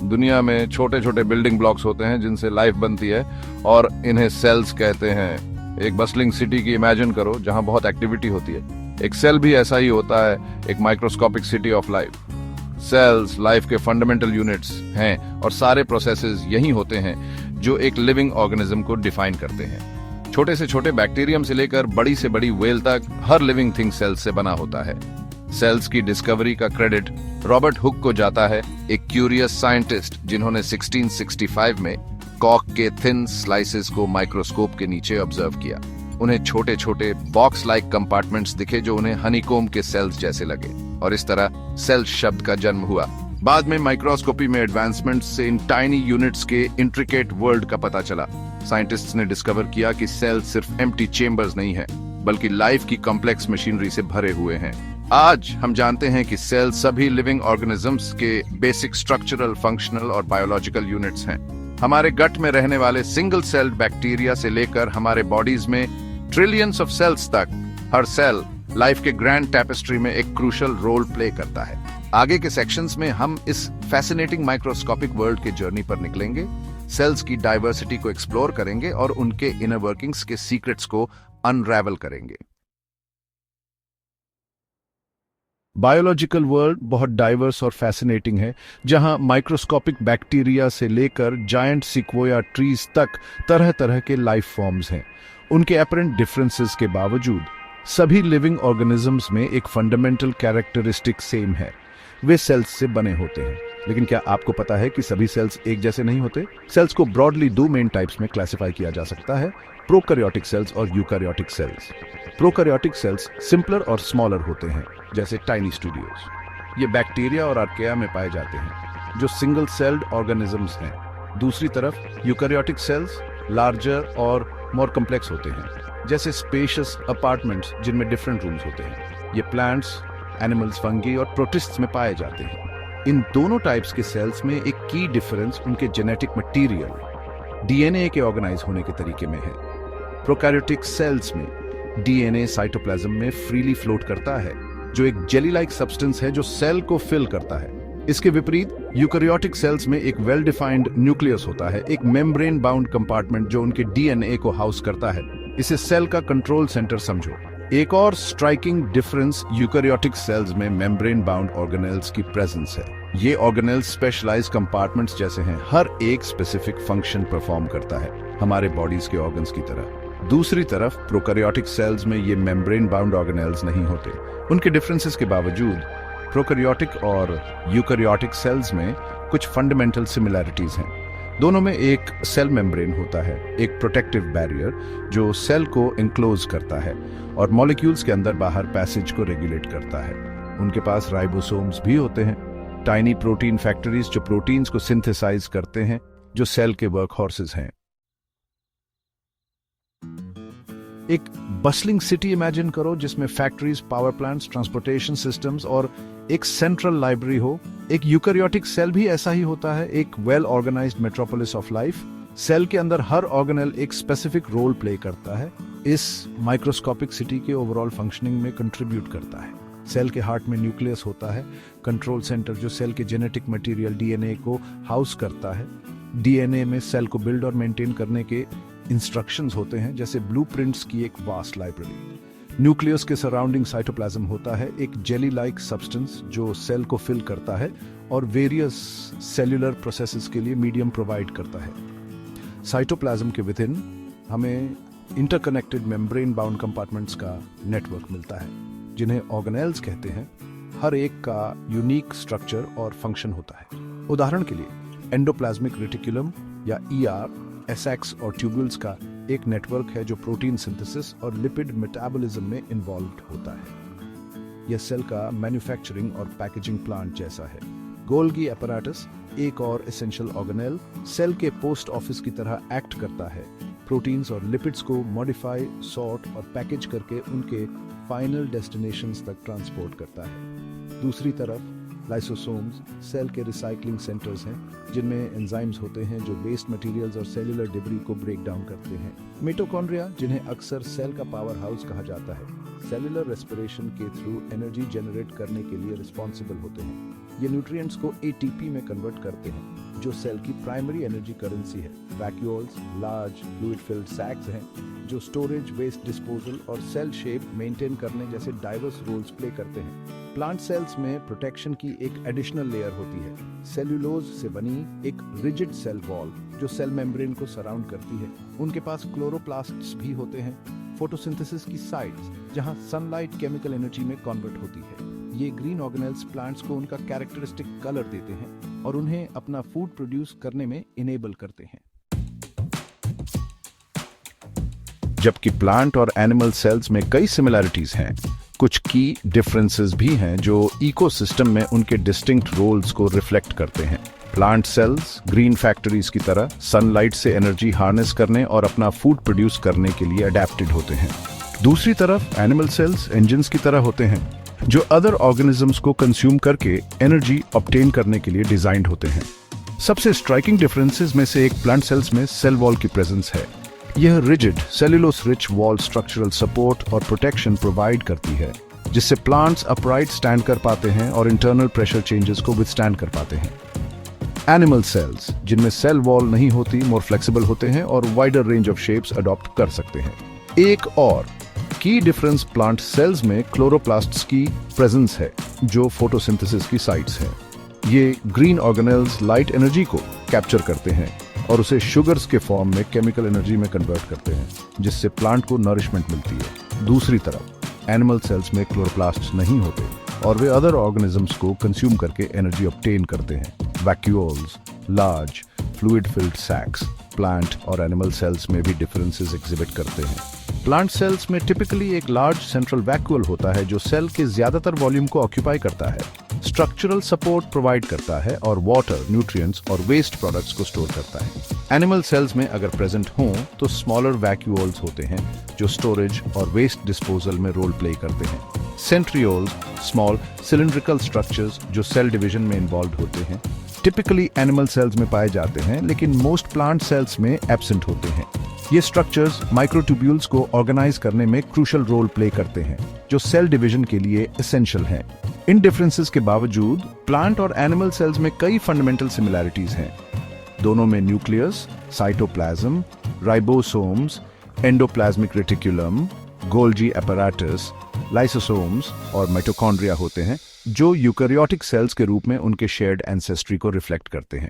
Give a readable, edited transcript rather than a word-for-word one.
दुनिया में छोटे छोटे बिल्डिंग ब्लॉक्स होते हैं जिनसे लाइफ बनती है और इन्हें सेल्स कहते हैं। एक बस्लिंग सिटी की इमेजिन करो जहां बहुत एक्टिविटी होती है। एक सेल भी ऐसा ही होता है, एक microscopic city of life. Cells life के फंडामेंटल यूनिट्स हैं और सारे प्रोसेसेस यही होते हैं जो एक लिविंग ऑर्गेनिज्म को डिफाइन करते हैं। छोटे से छोटे बैक्टीरियम से लेकर बड़ी से बड़ी व्हेल तक हर लिविंग थिंग सेल्स से बना होता है। सेल्स की डिस्कवरी का क्रेडिट रॉबर्ट हुक को जाता है, एक क्यूरियस साइंटिस्ट जिन्होंने 1665 में कॉक के थिन स्लाइसेस को माइक्रोस्कोप के नीचे ऑब्जर्व किया। उन्हें छोटे छोटे बॉक्स लाइक कंपार्टमेंट्स दिखे जो उन्हें हनीकोम के सेल्स जैसे लगे और इस तरह सेल शब्द का जन्म हुआ। बाद में माइक्रोस्कोपी में एडवांसमेंट से इन टाइनी यूनिट्स के इंट्रिकेट वर्ल्ड का पता चला। साइंटिस्ट्स ने डिस्कवर किया कि सेल सिर्फ एम्प्टी चेम्बर्स नहीं है बल्कि लाइफ की कॉम्प्लेक्स मशीनरी से भरे हुए हैं। आज हम जानते हैं कि सेल सभी लिविंग ऑर्गेनिजम्स के बेसिक स्ट्रक्चरल, फंक्शनल और बायोलॉजिकल यूनिट्स हैं। हमारे गट में रहने वाले सिंगल सेल्ड बैक्टीरिया से लेकर हमारे बॉडीज में ट्रिलियंस ऑफ सेल्स तक, हर सेल लाइफ के ग्रैंड टैपेस्ट्री में एक क्रूशियल रोल प्ले करता है। आगे के सेक्शंस में हम इस फैसिनेटिंग माइक्रोस्कोपिक वर्ल्ड के जर्नी पर निकलेंगे, सेल्स की डाइवर्सिटी को एक्सप्लोर करेंगे और उनके इनर वर्किंग्स के सीक्रेट्स को अनरैवल करेंगे। बायोलॉजिकल वर्ल्ड बहुत डाइवर्स और फैसिनेटिंग है, जहां माइक्रोस्कोपिक बैक्टीरिया से लेकर जायंट सिक्वोया ट्रीज तक तरह तरह के लाइफ फॉर्म्स हैं। उनके अपरेंट डिफरेंसेस के बावजूद सभी लिविंग ऑर्गेनिजम्स में एक फंडामेंटल कैरेक्टरिस्टिक सेम है, वे सेल्स से बने होते हैं। लेकिन क्या आपको पता है कि सभी सेल्स एक जैसे नहीं होते? सेल्स को ब्रॉडली दो मेन टाइप्स में क्लासिफाई किया जा सकता है, प्रोकैरियोटिक सेल्स और eukaryotic cells. Prokaryotic cells simpler और स्मॉलर होते हैं, जैसे टाइनी स्टूडियोज। ये बैक्टीरिया और आर्किया में पाए जाते हैं, जो सिंगल सेल्ड ऑर्गेनिजम्स हैं। दूसरी तरफ यूकैरियोटिक सेल्स लार्जर और मोर कॉम्प्लेक्स होते हैं, जैसे स्पेशियस अपार्टमेंट्स जिनमें डिफरेंट रूम्स होते हैं। ये प्लांट्स, एनिमल्स, फंगी और प्रोटिस्ट्स में पाए जाते हैं। इन दोनों टाइप्स के सेल्स में एक की डिफरेंस उनके जेनेटिक मटेरियल डीएनए के ऑर्गेनाइज होने के तरीके में है। प्रोकैरियोटिक सेल्स में डीएनए साइटोप्लाज्म में फ्रीली फ्लोट करता है, जो एक जेली लाइक सब्सटेंस है जो सेल को फिल करता है। इसके विपरीत यूकैरियोटिक सेल्स में एक वेल डिफाइंड न्यूक्लियस होता है, एक मेम्ब्रेन बाउंड कंपार्टमेंट जो उनके डीएनए को हाउस करता है। इसे सेल का कंट्रोल सेंटर समझो। एक और स्ट्राइकिंग डिफरेंस यूकैरियोटिक सेल्स में मेम्ब्रेन बाउंड ऑर्गेनेल्स की प्रेजेंस है। ये ऑर्गेनेल्स स्पेशलाइज्ड कंपार्टमेंट्स जैसे हैं, हर एक स्पेसिफिक फंक्शन परफॉर्म करता है, हमारे बॉडीज के ऑर्गन्स की तरह। दूसरी तरफ प्रोकैरियोटिक सेल्स में ये मेम्ब्रेन बाउंड ऑर्गेनेल्स नहीं होते। उनके डिफरेंसेस के बावजूद प्रोकैरियोटिक और यूकैरियोटिक सेल्स में कुछ फंडामेंटल सिमिलैरिटीज हैं। दोनों में एक सेल मेम्ब्रेन होता है, एक प्रोटेक्टिव बैरियर जो सेल को एनक्लोज करता है और मॉलिक्यूल्स के अंदर बाहर पैसेज को रेगुलेट करता है। उनके पास राइबोसोम्स भी होते हैं, टाइनी प्रोटीन फैक्ट्रीज जो प्रोटीन्स को सिंथेसाइज करते हैं, जो सेल के वर्क हॉर्सेस हैं। एक बस्लिंग सिटी इमेजिन करो जिसमें factories, power plants, transportation systems और एक सेंट्रल लाइब्रेरी हो। एक यूकैरियोटिक सेल भी ऐसा ही होता है, एक well organized metropolis of life. Cell के अंदर हर ऑर्गेनेल एक स्पेसिफिक रोल प्ले करता है, इस माइक्रोस्कोपिक सिटी के ओवरऑल फंक्शनिंग में कंट्रीब्यूट करता है। सेल के हार्ट में न्यूक्लियस होता है, कंट्रोल सेंटर जो सेल के जेनेटिक मटेरियल डीएनए को हाउस करता है। डीएनए में सेल को बिल्ड और मेंटेन करने के इंस्ट्रक्शंस होते हैं, जैसे ब्लूप्रिंट्स की एक वास्ट लाइब्रेरी। न्यूक्लियस के सराउंडिंग साइटोप्लाज्म होता है, एक जेली लाइक सब्सटेंस जो सेल को फिल करता है और वेरियस सेल्यूलर प्रोसेसेस के लिए मीडियम प्रोवाइड करता है। साइटोप्लाज्म के विद इन हमें इंटरकनेक्टेड मेम्ब्रेन बाउंड कंपार्टमेंट्स का नेटवर्क मिलता है, जिन्हें ऑर्गेनेल्स कहते हैं। हर एक का यूनिक स्ट्रक्चर और फंक्शन होता है। उदाहरण के लिए एंडोप्लाज्मिक रेटिकुलम या ईआर, एसएक्स और ट्यूब्यूल्स का एक नेटवर्क है जो प्रोटीन सिंथेसिस और लिपिड मेटाबॉलिज्म में इन्वॉल्व होता है। यह सेल का मैन्युफैक्चरिंग और पैकेजिंग प्लांट जैसा है। गोल्गी एपैरेटस, एक और एसेंशियल ऑर्गेनेल, सेल के पोस्ट ऑफिस की तरह एक्ट करता है। प्रोटीन्स और लिपिड्स को मॉडिफाई, सॉर्ट और पैकेज करके उनके फाइनल डेस्टिनेशंस तक ट्रांसपोर्ट करता है। दूसरी तरफ लाइसोसोम्स सेल के रिसाइकलिंग सेंटर्स हैं, जिनमें एंजाइम्स होते हैं जो वेस्ट मटेरियल्स और सेल्यूलर डिब्री को ब्रेक डाउन करते हैं। मिटोकॉन्ड्रिया, जिन्हें अक्सर सेल का पावर हाउस कहा जाता है, सेल्यूलर रेस्पिरेशन के थ्रू एनर्जी जनरेट करने के लिए रिस्पॉन्सिबल होते हैं। ये न्यूट्रिएंट्स को एटीपी में कन्वर्ट करते हैं जो सेल की प्राइमरी एनर्जी करेंसी है। वैक्यूल्स लार्ज फ्लूइड फिल्ड सैक्स हैं जो स्टोरेज, वेस्ट डिस्पोजल और सेल शेप मेंटेन करने जैसे डाइवर्स रोल्स प्ले करते हैं। प्लांट सेल्स में प्रोटेक्शन की एक एडिशनल लेयर होती है, सेल्यूलोज से बनी एक रिजिड सेल वॉल जो सेल मेम्ब्रेन को सराउंड करती है। उनके पास क्लोरोप्लास्ट्स भी होते हैं, फोटोसिंथेसिस की साइट्स जहां सनलाइट केमिकल एनर्जी में कन्वर्ट होती है। ये ग्रीन ऑर्गेनेल्स प्लांट्स को उनका कैरेक्टरिस्टिक कलर देते हैं और उन्हें अपना फूड प्रोड्यूस करने में इनेबल करते हैं। जबकि प्लांट और एनिमल सेल्स में कई सिमिलरिटीज हैं, कुछ की डिफरेंसेस भी हैं जो इकोसिस्टम में उनके डिस्टिंक्ट रोल्स को रिफ्लेक्ट करते हैं। प्लांट सेल्स ग्रीन फैक्ट्रीज की तरह सनलाइट से एनर्जी हार्नेस करने और अपना फूड प्रोड्यूस करने के लिए अडेप्टेड होते हैं। दूसरी तरफ एनिमल सेल्स इंजन्स की तरह होते हैं जो अदर ऑर्गेनिजम्स को कंज्यूम करके एनर्जी ऑब्टेन करने के लिए डिजाइंड होते हैं। सबसे स्ट्राइकिंग डिफरेंसेस में से एक प्लांट सेल्स में सेल वॉल की प्रेजेंस है। यह rigid cellulose rich wall structural support और प्रोटेक्शन प्रोवाइड करती है, जिससे प्लांट्स अपराइट स्टैंड कर पाते हैं और इंटरनल प्रेशर चेंजेस को विथस्टैंड कर पाते हैं। एनिमल सेल्स जिनमें सेल वॉल नहीं होती मोर फ्लेक्सिबल होते हैं और wider range of shapes adopt कर सकते हैं। एक और की डिफरेंस प्लांट सेल्स में क्लोरोप्लास्ट्स की प्रेजेंस है जो फोटोसिंथेसिस की साइट्स हैं। ये ग्रीन ऑर्गेनेल्स लाइट एनर्जी को कैप्चर करते हैं और उसे शुगर्स के फॉर्म में केमिकल एनर्जी में कन्वर्ट करते हैं, जिससे प्लांट को नरिशमेंट मिलती है। दूसरी तरफ एनिमल सेल्स में क्लोरोप्लास्ट्स नहीं होते और वे अदर ऑर्गेनिजम्स को कंज्यूम करके एनर्जी ऑब्टेन करते हैं। Vacuoles large fluid filled sacs plant और एनिमल सेल्स में भी डिफरेंसेस एग्जिबिट करते हैं। प्लांट सेल्स में टिपिकली एक लार्ज सेंट्रल वैक्यूल होता है जो सेल के ज्यादातर वॉल्यूम को ऑक्यूपाई करता है, स्ट्रक्चरल सपोर्ट प्रोवाइड करता है और वाटर, न्यूट्रिएंट्स और वेस्ट प्रोडक्ट्स को स्टोर करता है। एनिमल सेल्स में अगर प्रेजेंट हों तो स्मॉलर वैक्यूल्स होते हैं जो स्टोरेज और वेस्ट डिस्पोजल में रोल प्ले करते हैं। सेंट्रियोल्स स्मॉल सिलिंड्रिकल स्ट्रक्चर्स जो सेल डिवीजन में इन्वॉल्व होते हैं, टिपिकली एनिमल सेल्स में पाए जाते हैं लेकिन मोस्ट प्लांट सेल्स में एब्सेंट होते हैं। ये स्ट्रक्चर्स माइक्रोट्यूब्यूल्स को ऑर्गेनाइज करने में क्रूशियल रोल प्ले करते हैं जो सेल डिवीजन के लिए एसेंशियल हैं। इन डिफरेंसेस के बावजूद प्लांट और एनिमल सेल्स में कई फंडामेंटल सिमिलैरिटीज हैं। दोनों में nucleus, cytoplasm, ribosomes, endoplasmic reticulum, Golgi apparatus, lysosomes और माइटोकॉन्ड्रिया होते हैं जो यूकैरियोटिक सेल्स के रूप में उनके शेयर्ड एंसेस्ट्री को रिफ्लेक्ट करते हैं।